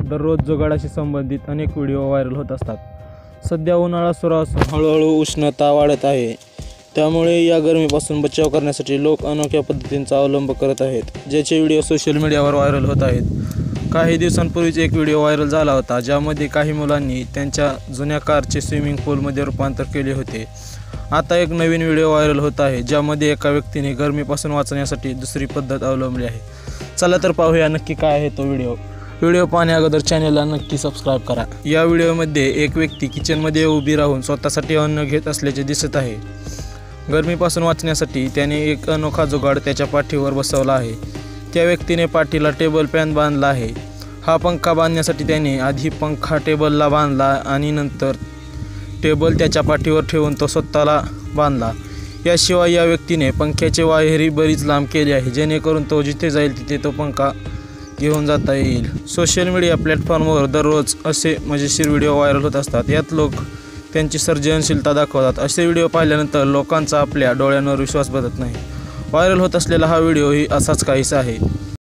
दररोज जुगाडाशी संबंधित अनेक व्हिडिओ व्हायरल होत असतात। सध्या उन्हाळा सुरू असून हळूहळू उष्णता वाढत आहे, त्यामुळे या गरमीपासून बचाव करण्यासाठी लोक अनोख्या पद्धतींचा अवलंब करत आहेत, ज्याचे व्हिडिओ सोशल मीडियावर व्हायरल होत आहेत। काही दिवसांपूर्वीच एक व्हिडिओ व्हायरल झाला होता, ज्यामध्ये काही मुलांनी त्यांच्या जुन्या कारचे स्विमिंग पूलमध्ये रूपांतर केले होते। आता एक नवीन व्हिडिओ व्हायरल होत आहे, ज्यामध्ये एका व्यक्तीने गरमीपासून वाचण्यासाठी दुसरी पद्धत अवलंबली आहे। चला तर पाहूया नक्की काय आहे तो व्हिडिओ पाहण्या अगोदर चॅनलला नक्की सबस्क्राईब करा। या व्हिडिओमध्ये एक व्यक्ती किचनमध्ये उभी राहून स्वतःसाठी अन्न घेत असल्याचे दिसत आहे। गरमीपासून वाचण्यासाठी त्याने एक अनोखा जुगाड त्याच्या पाठीवर बसवला आहे। त्या व्यक्तीने पाठीला टेबल फॅन बांधला आहे। हा पंखा बांधण्यासाठी त्याने आधी पंखा टेबलला बांधला आणि नंतर टेबल त्याच्या पाठीवर ठेवून तो स्वतःला बांधला। याशिवाय या व्यक्तीने पंख्याचे वायरही बरीच लांब केली आहे, जेणेकरून तो जिथे जाईल तिथे तो पंखा घेऊन जाता येईल। सोशल मीडिया प्लॅटफॉर्मवर दररोज असे मजेशीर व्हिडिओ व्हायरल होत असतात। यात लोक त्यांची सर्जनशीलता दाखवतात। असे व्हिडिओ पाहिल्यानंतर लोकांचा आपल्या डोळ्यांवर विश्वास बसत नाही। व्हायरल होत असलेला हा व्हिडिओही असाच काहीसा आहे।